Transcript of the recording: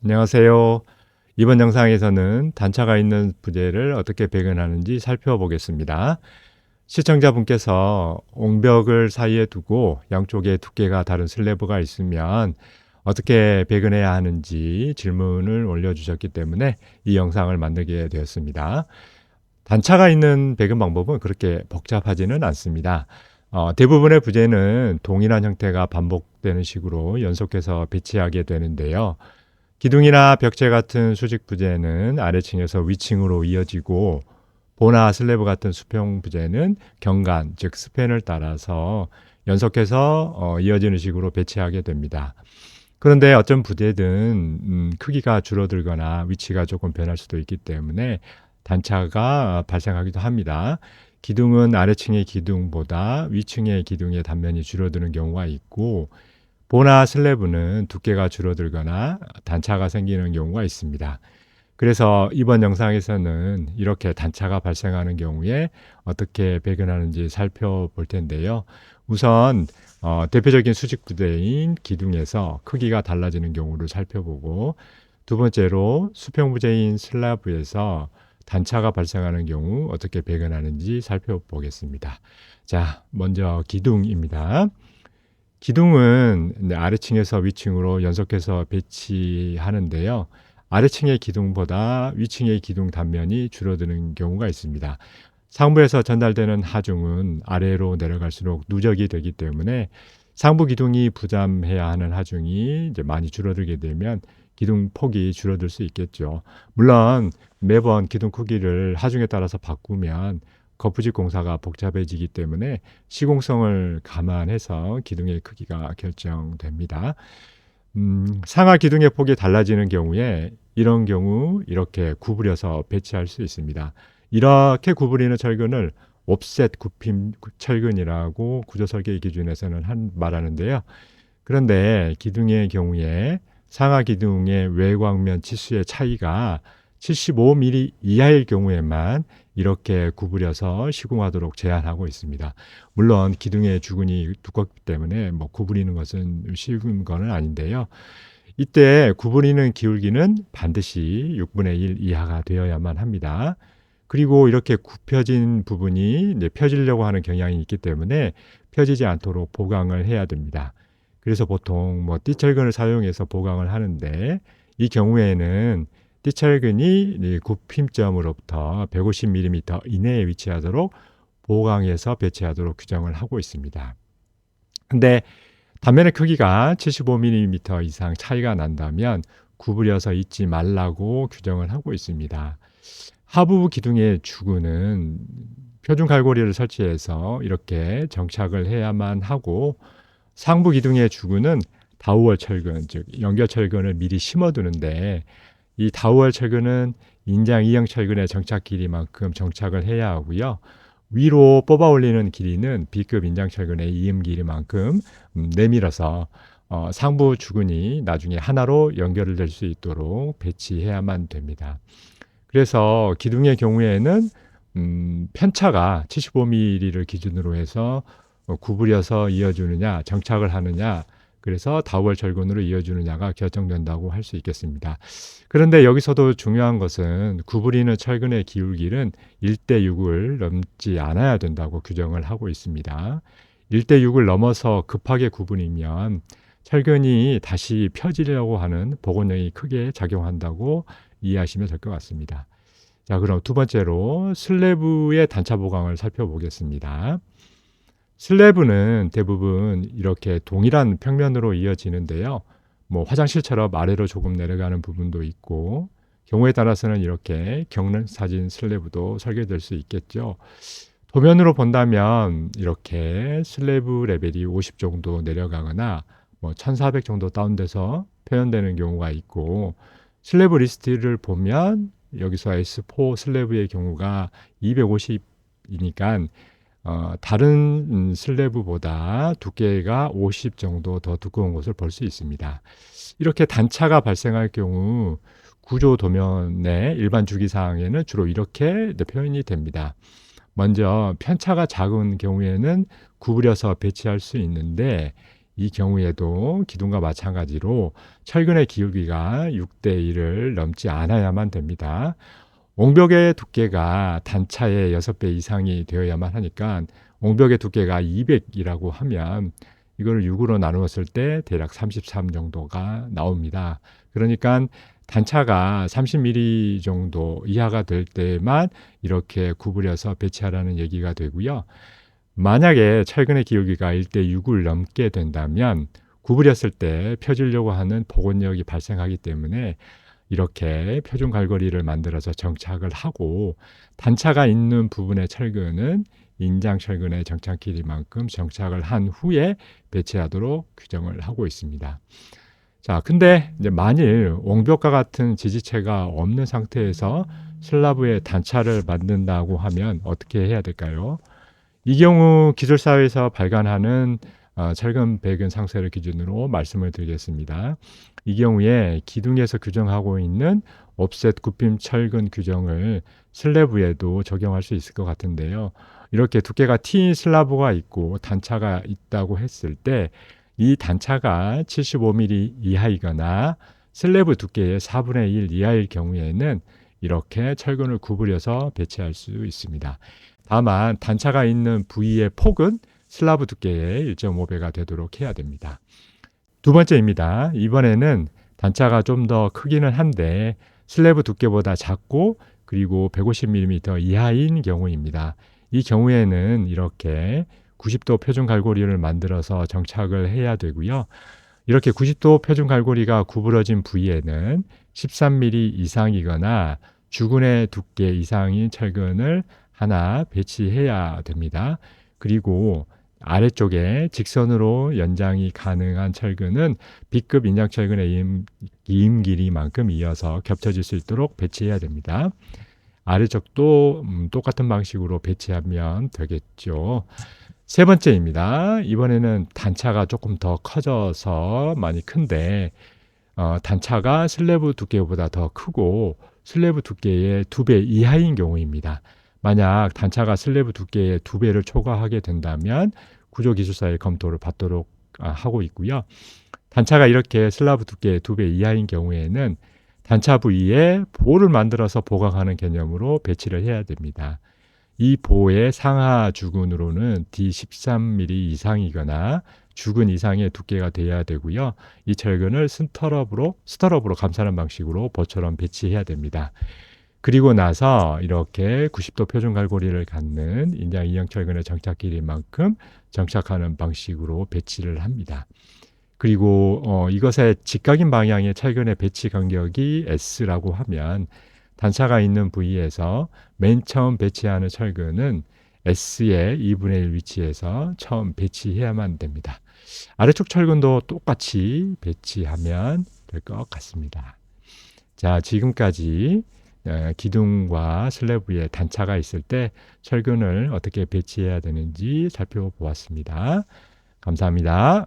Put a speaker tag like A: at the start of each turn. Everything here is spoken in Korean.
A: 안녕하세요. 이번 영상에서는 단차가 있는 부재를 어떻게 배근하는지 살펴보겠습니다. 시청자분께서 옹벽을 사이에 두고 양쪽에 두께가 다른 슬래브가 있으면 어떻게 배근해야 하는지 질문을 올려주셨기 때문에 이 영상을 만들게 되었습니다. 단차가 있는 배근 방법은 그렇게 복잡하지는 않습니다. 대부분의 부재는 동일한 형태가 반복되는 식으로 연속해서 배치하게 되는데요. 기둥이나 벽체 같은 수직 부재는 아래층에서 위층으로 이어지고 보나 슬래브 같은 수평 부재는 경관, 즉 스팬을 따라서 연속해서 이어지는 식으로 배치하게 됩니다. 그런데 어떤 부재든 크기가 줄어들거나 위치가 조금 변할 수도 있기 때문에 단차가 발생하기도 합니다. 기둥은 아래층의 기둥보다 위층의 기둥의 단면이 줄어드는 경우가 있고 보나 슬래브는 두께가 줄어들거나 단차가 생기는 경우가 있습니다. 그래서 이번 영상에서는 이렇게 단차가 발생하는 경우에 어떻게 배근하는지 살펴볼 텐데요. 우선 대표적인 수직 부재인 기둥에서 크기가 달라지는 경우를 살펴보고, 두 번째로 수평 부재인 슬래브에서 단차가 발생하는 경우 어떻게 배근하는지 살펴보겠습니다. 자, 먼저 기둥입니다. 기둥은 아래층에서 위층으로 연속해서 배치하는데요. 아래층의 기둥보다 위층의 기둥 단면이 줄어드는 경우가 있습니다. 상부에서 전달되는 하중은 아래로 내려갈수록 누적이 되기 때문에 상부 기둥이 부담해야 하는 하중이 이제 많이 줄어들게 되면 기둥 폭이 줄어들 수 있겠죠. 물론 매번 기둥 크기를 하중에 따라서 바꾸면 거푸집 공사가 복잡해지기 때문에 시공성을 감안해서 기둥의 크기가 결정됩니다. 상하 기둥의 폭이 달라지는 경우에 이런 경우 이렇게 구부려서 배치할 수 있습니다. 이렇게 구부리는 철근을 옵셋 굽힘 철근이라고 구조설계 기준에서는 말하는데요. 그런데 기둥의 경우에 상하 기둥의 외곽면 치수의 차이가 75mm 이하일 경우에만 이렇게 구부려서 시공하도록 제한하고 있습니다. 물론 기둥의 주근이 두껍기 때문에 구부리는 것은 쉬운 건 아닌데요. 이때 구부리는 기울기는 반드시 6분의 1 이하가 되어야만 합니다. 그리고 이렇게 굽혀진 부분이 이제 펴지려고 하는 경향이 있기 때문에 펴지지 않도록 보강을 해야 됩니다. 그래서 보통 띠철근을 사용해서 보강을 하는데, 이 경우에는 띠철근이 굽힘점으로부터 150mm 이내에 위치하도록 보강해서 배치하도록 규정을 하고 있습니다. 근데 단면의 크기가 75mm 이상 차이가 난다면 구부려서 잊지 말라고 규정을 하고 있습니다. 하부 기둥의 주근은 표준 갈고리를 설치해서 이렇게 정착을 해야만 하고, 상부 기둥의 주근은 다우월 철근, 즉 연결 철근을 미리 심어두는데, 이 다우월 철근은 인장 2형 철근의 정착 길이만큼 정착을 해야 하고요. 위로 뽑아 올리는 길이는 B급 인장 철근의 이음 길이만큼 내밀어서 상부 주근이 나중에 하나로 연결될 수 있도록 배치해야만 됩니다. 그래서 기둥의 경우에는 편차가 75mm를 기준으로 해서 구부려서 이어주느냐 정착을 하느냐, 그래서 다우월 철근으로 이어주느냐가 결정된다고 할 수 있겠습니다. 그런데 여기서도 중요한 것은 구부리는 철근의 기울기는 1대 6을 넘지 않아야 된다고 규정을 하고 있습니다. 1대 6을 넘어서 급하게 구부리면 철근이 다시 펴지려고 하는 복원력이 크게 작용한다고 이해하시면 될 것 같습니다. 자, 그럼 두 번째로 슬래브의 단차 보강을 살펴보겠습니다. 슬래브는 대부분 이렇게 동일한 평면으로 이어지는데요. 화장실처럼 아래로 조금 내려가는 부분도 있고, 경우에 따라서는 이렇게 경사진 슬래브도 설계될 수 있겠죠. 도면으로 본다면 이렇게 슬래브 레벨이 50 정도 내려가거나 1400 정도 다운돼서 표현되는 경우가 있고, 슬래브 리스트를 보면 여기서 S4 슬래브의 경우가 250이니까 다른 슬래브보다 두께가 50 정도 더 두꺼운 것을 볼 수 있습니다. 이렇게 단차가 발생할 경우 구조 도면의 일반 주기사항에는 주로 이렇게 표현이 됩니다. 먼저 편차가 작은 경우에는 구부려서 배치할 수 있는데, 이 경우에도 기둥과 마찬가지로 철근의 기울기가 6대 1을 넘지 않아야만 됩니다. 옹벽의 두께가 단차의 6배 이상이 되어야만 하니까 옹벽의 두께가 200이라고 하면 이걸 6으로 나누었을 때 대략 33 정도가 나옵니다. 그러니까 단차가 30mm 정도 이하가 될 때만 이렇게 구부려서 배치하라는 얘기가 되고요. 만약에 철근의 기울기가 1대 6을 넘게 된다면 구부렸을 때 펴주려고 하는 복원력이 발생하기 때문에 이렇게 표준 갈고리를 만들어서 정착을 하고 단차가 있는 부분의 철근은 인장 철근의 정착 길이만큼 정착을 한 후에 배치하도록 규정을 하고 있습니다. 자, 근데 이제 만일 옹벽과 같은 지지체가 없는 상태에서 슬라브의 단차를 만든다고 하면 어떻게 해야 될까요? 이 경우 기술사회에서 발간하는 철근 배근 상세를 기준으로 말씀을 드리겠습니다. 이 경우에 기둥에서 규정하고 있는 옵셋 굽힘 철근 규정을 슬래브에도 적용할 수 있을 것 같은데요. 이렇게 두께가 T인 슬라브가 있고 단차가 있다고 했을 때 이 단차가 75mm 이하이거나 슬래브 두께의 4분의 1 이하일 경우에는 이렇게 철근을 구부려서 배치할 수 있습니다. 다만 단차가 있는 부위의 폭은 슬라브 두께의 1.5배가 되도록 해야 됩니다. 두 번째입니다. 이번에는 단차가 좀 더 크기는 한데 슬래브 두께보다 작고 그리고 150mm 이하인 경우입니다. 이 경우에는 이렇게 90도 표준 갈고리를 만들어서 정착을 해야 되고요. 이렇게 90도 표준 갈고리가 구부러진 부위에는 13mm 이상이거나 주근의 두께 이상인 철근을 하나 배치해야 됩니다. 그리고 아래쪽에 직선으로 연장이 가능한 철근은 B급 인장 철근의 이임 길이만큼 이어서 겹쳐질 수 있도록 배치해야 됩니다. 아래쪽도 똑같은 방식으로 배치하면 되겠죠. 세 번째입니다. 이번에는 단차가 조금 더 커져서 많이 큰데 단차가 슬래브 두께보다 더 크고 슬래브 두께의 2배 이하인 경우입니다. 만약 단차가 슬래브 두께의 2배를 초과하게 된다면 구조기술사의 검토를 받도록 하고 있고요. 단차가 이렇게 슬라브 두께의 2배 이하인 경우에는 단차 부위에 보를 만들어서 보강하는 개념으로 배치를 해야 됩니다. 이 보의 상하 주근으로는 D13mm 이상이거나 주근 이상의 두께가 돼야 되고요. 이 철근을 스터럽으로 감싸는 방식으로 보처럼 배치해야 됩니다. 그리고 나서 이렇게 90도 표준 갈고리를 갖는 인장 이형 철근의 정착 길이만큼 정착하는 방식으로 배치를 합니다. 그리고 이것의 직각인 방향의 철근의 배치 간격이 S라고 하면 단차가 있는 부위에서 맨 처음 배치하는 철근은 S의 2분의 1 위치에서 처음 배치해야만 됩니다. 아래쪽 철근도 똑같이 배치하면 될 것 같습니다. 자, 지금까지 기둥과 슬래브에 단차가 있을 때 철근을 어떻게 배치해야 되는지 살펴보았습니다. 감사합니다.